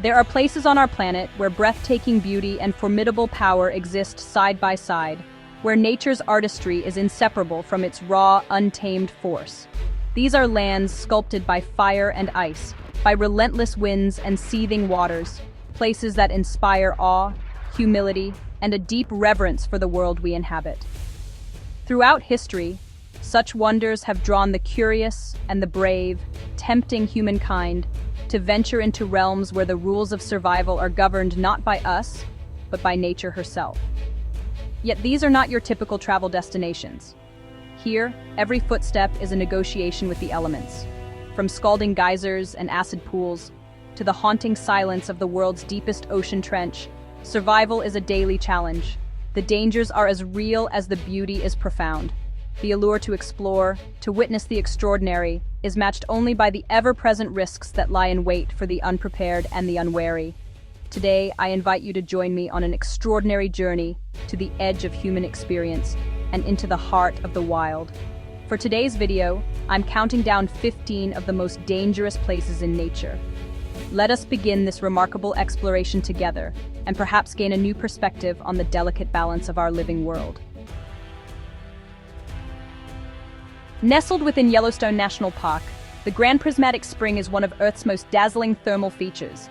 There are places on our planet where breathtaking beauty and formidable power exist side by side, where nature's artistry is inseparable from its raw, untamed force. These are lands sculpted by fire and ice, by relentless winds and seething waters, places that inspire awe, humility, and a deep reverence for the world we inhabit. Throughout history, such wonders have drawn the curious and the brave, tempting humankind to venture into realms where the rules of survival are governed not by us, but by nature herself. Yet these are not your typical travel destinations. Here, every footstep is a negotiation with the elements. From scalding geysers and acid pools, to the haunting silence of the world's deepest ocean trench, survival is a daily challenge. The dangers are as real as the beauty is profound. The allure to explore, to witness the extraordinary, is matched only by the ever-present risks that lie in wait for the unprepared and the unwary. Today, I invite you to join me on an extraordinary journey to the edge of human experience and into the heart of the wild. For today's video, I'm counting down 15 of the most dangerous places in nature. Let us begin this remarkable exploration together and perhaps gain a new perspective on the delicate balance of our living world. Nestled within Yellowstone National Park, the Grand Prismatic Spring is one of Earth's most dazzling thermal features.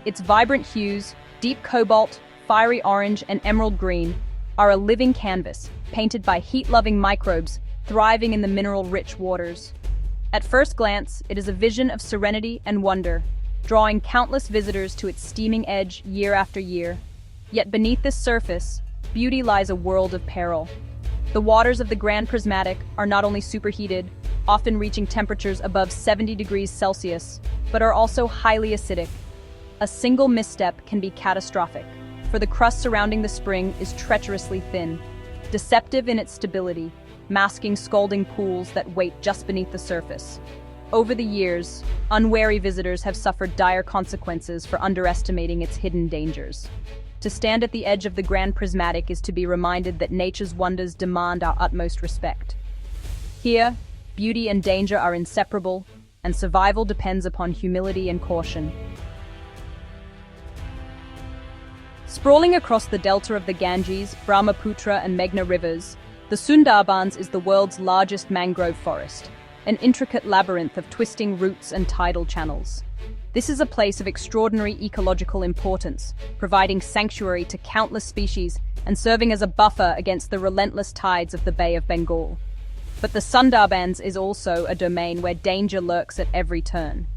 Its vibrant hues, deep cobalt, fiery orange, and emerald green, are a living canvas, painted by heat-loving microbes thriving in the mineral-rich waters. At first glance, it is a vision of serenity and wonder, drawing countless visitors to its steaming edge year after year. Yet beneath this surface, beauty lies a world of peril. The waters of the Grand Prismatic are not only superheated, often reaching temperatures above 70 degrees Celsius, but are also highly acidic. A single misstep can be catastrophic, for the crust surrounding the spring is treacherously thin, deceptive in its stability, masking scalding pools that wait just beneath the surface. Over the years, unwary visitors have suffered dire consequences for underestimating its hidden dangers. To stand at the edge of the Grand Prismatic is to be reminded that nature's wonders demand our utmost respect. Here, beauty and danger are inseparable, and survival depends upon humility and caution. Sprawling across the delta of the Ganges, Brahmaputra, and Meghna rivers, the Sundarbans is the world's largest mangrove forest, an intricate labyrinth of twisting roots and tidal channels. This is a place of extraordinary ecological importance, providing sanctuary to countless species and serving as a buffer against the relentless tides of the Bay of Bengal. But the Sundarbans is also a domain where danger lurks at every turn.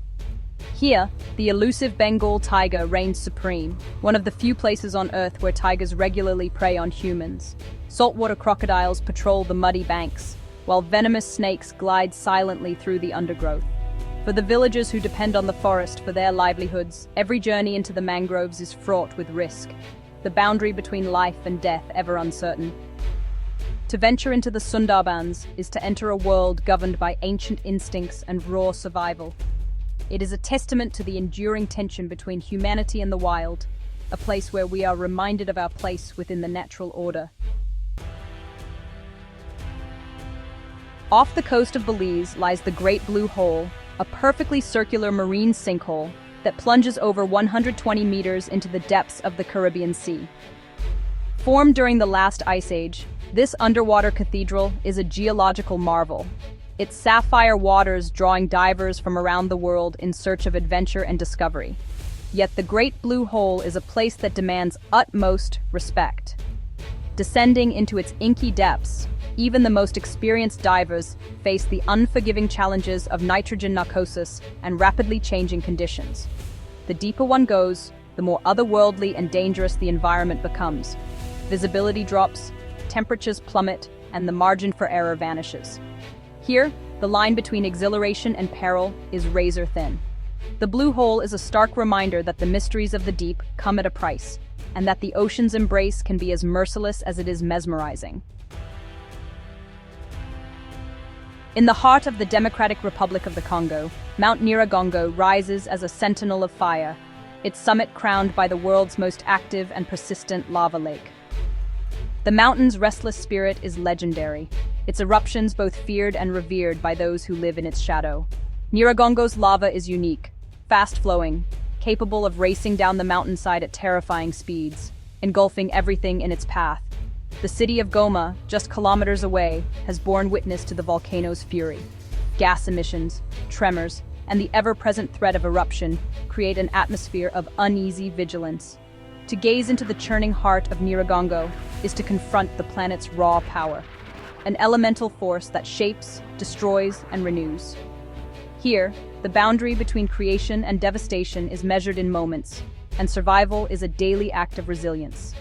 Here, the elusive Bengal tiger reigns supreme, one of the few places on Earth where tigers regularly prey on humans. Saltwater crocodiles patrol the muddy banks, while venomous snakes glide silently through the undergrowth. For the villagers who depend on the forest for their livelihoods, every journey into the mangroves is fraught with risk, the boundary between life and death ever uncertain. To venture into the Sundarbans is to enter a world governed by ancient instincts and raw survival. It is a testament to the enduring tension between humanity and the wild, a place where we are reminded of our place within the natural order. Off the coast of Belize lies the Great Blue Hole, a perfectly circular marine sinkhole that plunges over 120 meters into the depths of the Caribbean Sea. Formed during the last ice age, this underwater cathedral is a geological marvel, its sapphire waters drawing divers from around the world in search of adventure and discovery. Yet the Great Blue Hole is a place that demands utmost respect. Descending into its inky depths, even the most experienced divers face the unforgiving challenges of nitrogen narcosis and rapidly changing conditions. The deeper one goes, the more otherworldly and dangerous the environment becomes. Visibility drops, temperatures plummet, and the margin for error vanishes. Here, the line between exhilaration and peril is razor thin. The Blue Hole is a stark reminder that the mysteries of the deep come at a price, and that the ocean's embrace can be as merciless as it is mesmerizing. In the heart of the Democratic Republic of the Congo, Mount Nyiragongo rises as a sentinel of fire, its summit crowned by the world's most active and persistent lava lake. The mountain's restless spirit is legendary, its eruptions both feared and revered by those who live in its shadow. Nyiragongo's lava is unique, fast-flowing, capable of racing down the mountainside at terrifying speeds, engulfing everything in its path. The city of Goma, just kilometers away, has borne witness to the volcano's fury. Gas emissions, tremors, and the ever-present threat of eruption create an atmosphere of uneasy vigilance. To gaze into the churning heart of Nyiragongo is to confront the planet's raw power, an elemental force that shapes, destroys, and renews. Here, the boundary between creation and devastation is measured in moments, and survival is a daily act of resilience.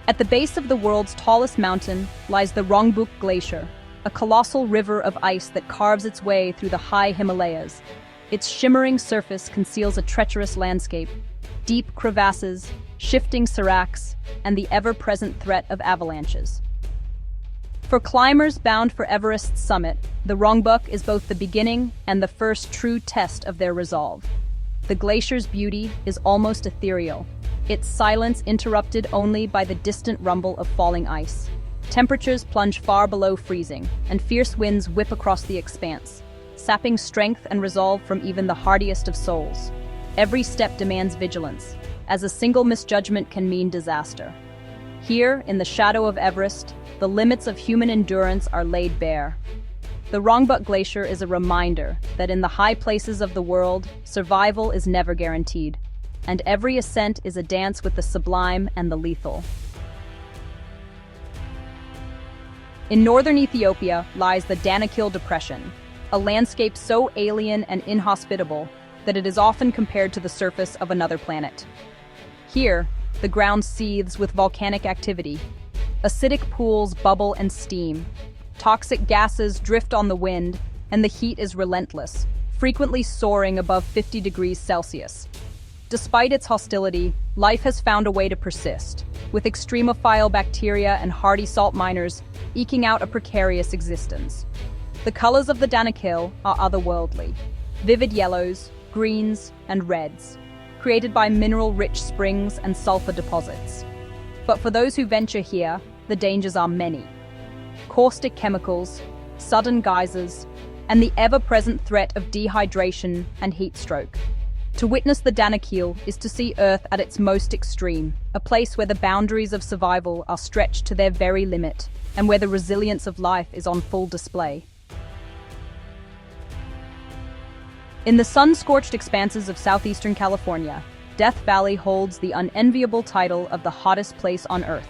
At the base of the world's tallest mountain lies the Rongbuk Glacier, a colossal river of ice that carves its way through the high Himalayas. Its shimmering surface conceals a treacherous landscape, deep crevasses, shifting seracs, and the ever-present threat of avalanches. For climbers bound for Everest's summit, the Rongbuk is both the beginning and the first true test of their resolve. The glacier's beauty is almost ethereal, its silence interrupted only by the distant rumble of falling ice. Temperatures plunge far below freezing, and fierce winds whip across the expanse, sapping strength and resolve from even the hardiest of souls. Every step demands vigilance, as a single misjudgment can mean disaster. Here, in the shadow of Everest, the limits of human endurance are laid bare. The Rongbuk Glacier is a reminder that in the high places of the world, survival is never guaranteed, and every ascent is a dance with the sublime and the lethal. In northern Ethiopia lies the Danakil Depression, a landscape so alien and inhospitable that it is often compared to the surface of another planet. Here, the ground seethes with volcanic activity. Acidic pools bubble and steam. Toxic gases drift on the wind, and the heat is relentless, frequently soaring above 50 degrees Celsius. Despite its hostility, life has found a way to persist, with extremophile bacteria and hardy salt miners eking out a precarious existence. The colors of the Danakil are otherworldly, vivid yellows, greens, and reds, created by mineral-rich springs and sulfur deposits. But for those who venture here, the dangers are many. Caustic chemicals, sudden geysers, and the ever-present threat of dehydration and heat stroke. To witness the Danakil is to see Earth at its most extreme, a place where the boundaries of survival are stretched to their very limit, and where the resilience of life is on full display. In the sun-scorched expanses of southeastern California, Death Valley holds the unenviable title of the hottest place on Earth.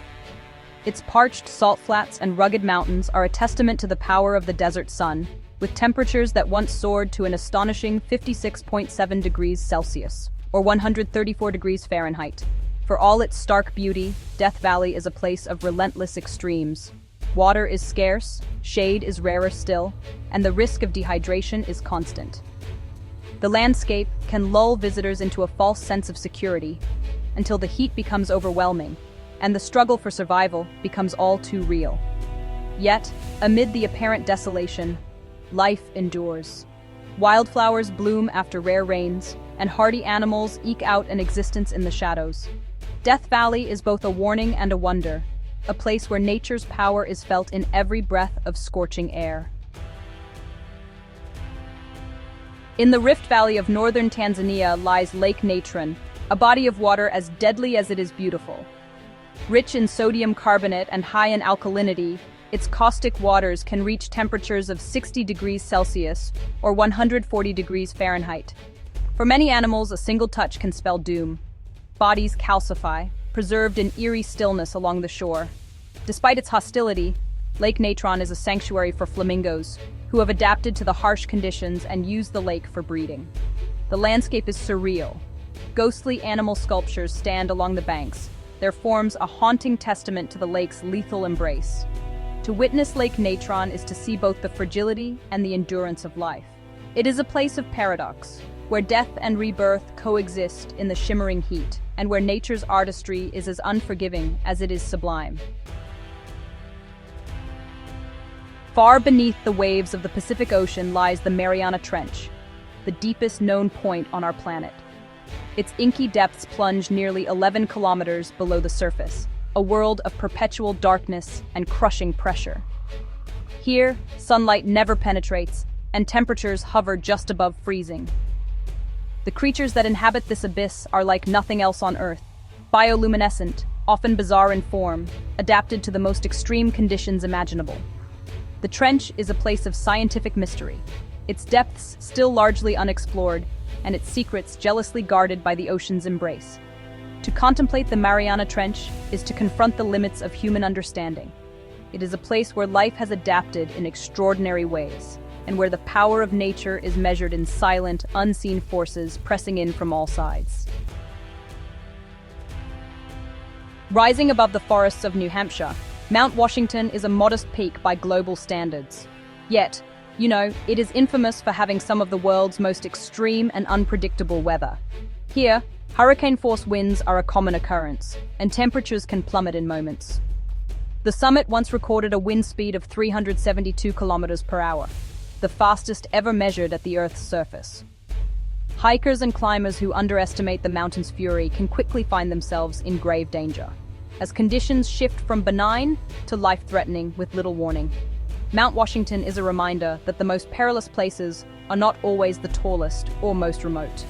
Its parched salt flats and rugged mountains are a testament to the power of the desert sun, with temperatures that once soared to an astonishing 56.7 degrees Celsius, or 134 degrees Fahrenheit. For all its stark beauty, Death Valley is a place of relentless extremes. Water is scarce, shade is rarer still, and the risk of dehydration is constant. The landscape can lull visitors into a false sense of security until the heat becomes overwhelming and the struggle for survival becomes all too real. Yet, amid the apparent desolation, life endures. Wildflowers bloom after rare rains, and hardy animals eke out an existence in the shadows. Death Valley is both a warning and a wonder, a place where nature's power is felt in every breath of scorching air. In the Rift Valley of northern Tanzania lies Lake Natron, a body of water as deadly as it is beautiful. Rich in sodium carbonate and high in alkalinity, its caustic waters can reach temperatures of 60 degrees Celsius or 140 degrees Fahrenheit. For many animals, a single touch can spell doom. Bodies calcify, preserved in eerie stillness along the shore. Despite its hostility, Lake Natron is a sanctuary for flamingos, who have adapted to the harsh conditions and use the lake for breeding. The landscape is surreal. Ghostly animal sculptures stand along the banks, their forms a haunting testament to the lake's lethal embrace. To witness Lake Natron is to see both the fragility and the endurance of life. It is a place of paradox, where death and rebirth coexist in the shimmering heat, and where nature's artistry is as unforgiving as it is sublime. Far beneath the waves of the Pacific Ocean lies the Mariana Trench, the deepest known point on our planet. Its inky depths plunge nearly 11 kilometers below the surface, a world of perpetual darkness and crushing pressure. Here, sunlight never penetrates, and temperatures hover just above freezing. The creatures that inhabit this abyss are like nothing else on Earth, bioluminescent, often bizarre in form, adapted to the most extreme conditions imaginable. The trench is a place of scientific mystery, its depths still largely unexplored, and its secrets jealously guarded by the ocean's embrace. To contemplate the Mariana Trench is to confront the limits of human understanding. It is a place where life has adapted in extraordinary ways, and where the power of nature is measured in silent, unseen forces pressing in from all sides. Rising above the forests of New Hampshire, Mount Washington is a modest peak by global standards. Yet, it is infamous for having some of the world's most extreme and unpredictable weather. Here, hurricane-force winds are a common occurrence, and temperatures can plummet in moments. The summit once recorded a wind speed of 372 kilometers per hour, the fastest ever measured at the Earth's surface. Hikers and climbers who underestimate the mountain's fury can quickly find themselves in grave danger, as conditions shift from benign to life-threatening with little warning. Mount Washington is a reminder that the most perilous places are not always the tallest or most remote.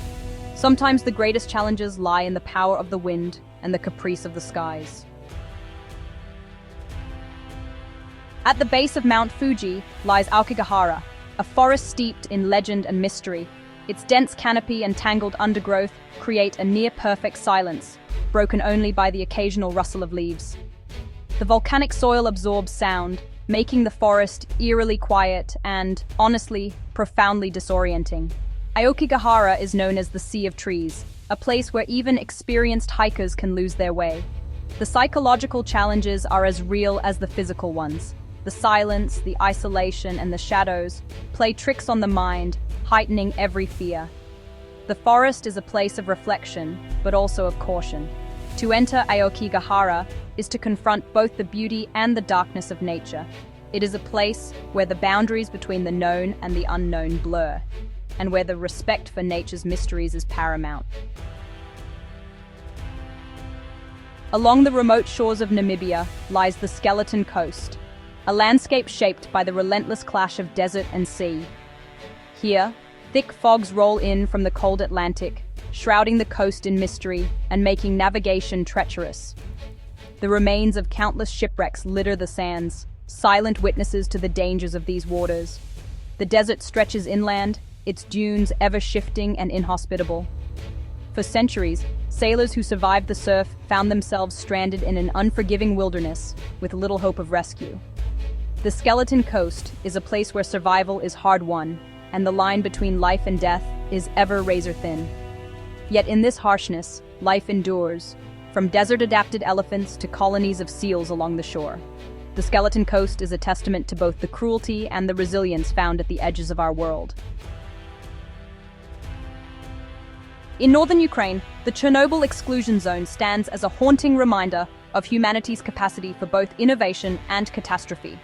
Sometimes the greatest challenges lie in the power of the wind and the caprice of the skies. At the base of Mount Fuji lies Aokigahara, a forest steeped in legend and mystery. Its dense canopy and tangled undergrowth create a near-perfect silence, broken only by the occasional rustle of leaves. The volcanic soil absorbs sound, making the forest eerily quiet and, honestly, profoundly disorienting. Aokigahara is known as the Sea of Trees, a place where even experienced hikers can lose their way. The psychological challenges are as real as the physical ones. The silence, the isolation, and the shadows play tricks on the mind, heightening every fear. The forest is a place of reflection, but also of caution. To enter Aokigahara is to confront both the beauty and the darkness of nature. It is a place where the boundaries between the known and the unknown blur, and where the respect for nature's mysteries is paramount. Along the remote shores of Namibia lies the Skeleton Coast, a landscape shaped by the relentless clash of desert and sea. Here, thick fogs roll in from the cold Atlantic, shrouding the coast in mystery and making navigation treacherous. The remains of countless shipwrecks litter the sands, silent witnesses to the dangers of these waters. The desert stretches inland, its dunes ever shifting and inhospitable. For centuries, sailors who survived the surf found themselves stranded in an unforgiving wilderness with little hope of rescue. The Skeleton Coast is a place where survival is hard-won, and the line between life and death is ever razor-thin. Yet in this harshness, life endures, from desert-adapted elephants to colonies of seals along the shore. The Skeleton Coast is a testament to both the cruelty and the resilience found at the edges of our world. In northern Ukraine, the Chernobyl exclusion zone stands as a haunting reminder of humanity's capacity for both innovation and catastrophe.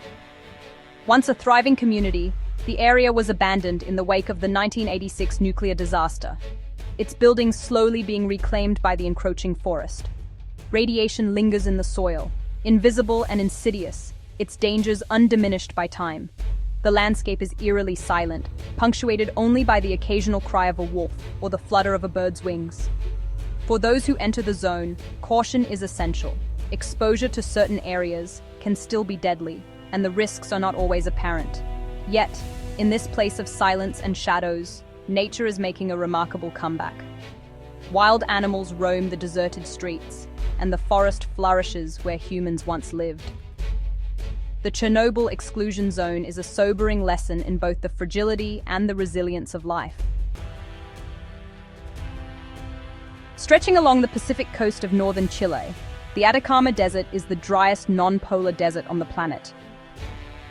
Once a thriving community, the area was abandoned in the wake of the 1986 nuclear disaster, its buildings slowly being reclaimed by the encroaching forest. Radiation lingers in the soil, invisible and insidious, its dangers undiminished by time. The landscape is eerily silent, punctuated only by the occasional cry of a wolf or the flutter of a bird's wings. For those who enter the zone, caution is essential. Exposure to certain areas can still be deadly, and the risks are not always apparent. Yet, in this place of silence and shadows, nature is making a remarkable comeback. Wild animals roam the deserted streets, and the forest flourishes where humans once lived. The Chernobyl exclusion zone is a sobering lesson in both the fragility and the resilience of life. Stretching along the Pacific coast of northern Chile, the Atacama Desert is the driest non-polar desert on the planet.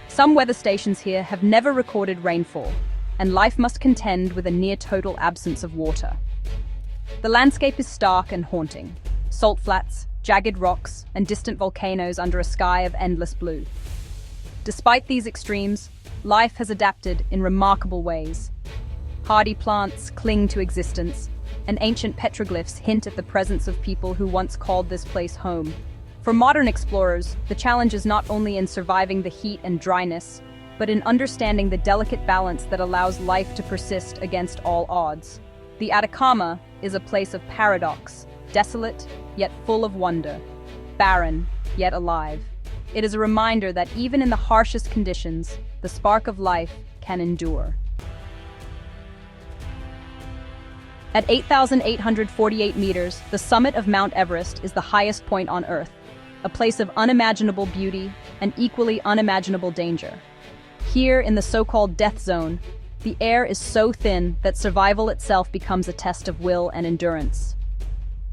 Some weather stations here have never recorded rainfall, and life must contend with a near-total absence of water. The landscape is stark and haunting. Salt flats, jagged rocks, and distant volcanoes under a sky of endless blue. Despite these extremes, life has adapted in remarkable ways. Hardy plants cling to existence, and ancient petroglyphs hint at the presence of people who once called this place home. For modern explorers, the challenge is not only in surviving the heat and dryness, but in understanding the delicate balance that allows life to persist against all odds. The Atacama is a place of paradox, desolate, yet full of wonder, barren, yet alive. It is a reminder that even in the harshest conditions, the spark of life can endure. At 8,848 meters, the summit of Mount Everest is the highest point on Earth, a place of unimaginable beauty and equally unimaginable danger. Here, in the so-called death zone, the air is so thin that survival itself becomes a test of will and endurance.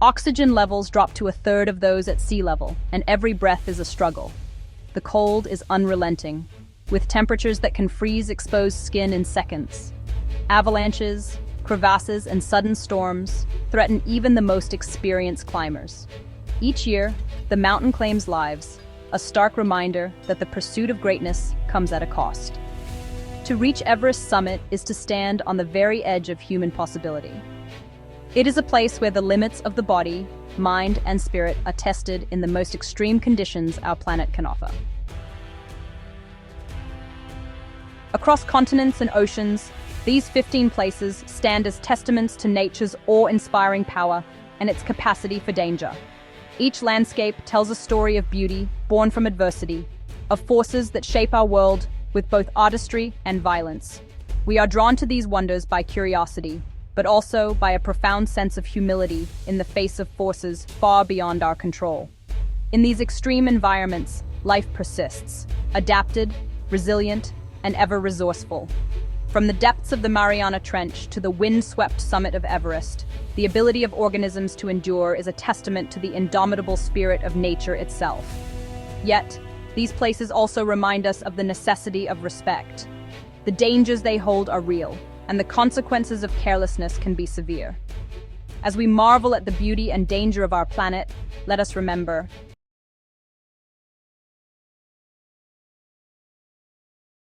Oxygen levels drop to a third of those at sea level, and every breath is a struggle. The cold is unrelenting, with temperatures that can freeze exposed skin in seconds. Avalanches, crevasses, and sudden storms threaten even the most experienced climbers. Each year, the mountain claims lives, a stark reminder that the pursuit of greatness comes at a cost. To reach Everest's summit is to stand on the very edge of human possibility. It is a place where the limits of the body, mind, and spirit are tested in the most extreme conditions our planet can offer. Across continents and oceans, these 15 places stand as testaments to nature's awe-inspiring power and its capacity for danger. Each landscape tells a story of beauty born from adversity, of forces that shape our world with both artistry and violence. We are drawn to these wonders by curiosity, but also by a profound sense of humility in the face of forces far beyond our control. In these extreme environments, life persists, adapted, resilient, and ever resourceful. From the depths of the Mariana Trench to the wind-swept summit of Everest, the ability of organisms to endure is a testament to the indomitable spirit of nature itself. Yet, these places also remind us of the necessity of respect. The dangers they hold are real, and the consequences of carelessness can be severe. As we marvel at the beauty and danger of our planet, let us remember,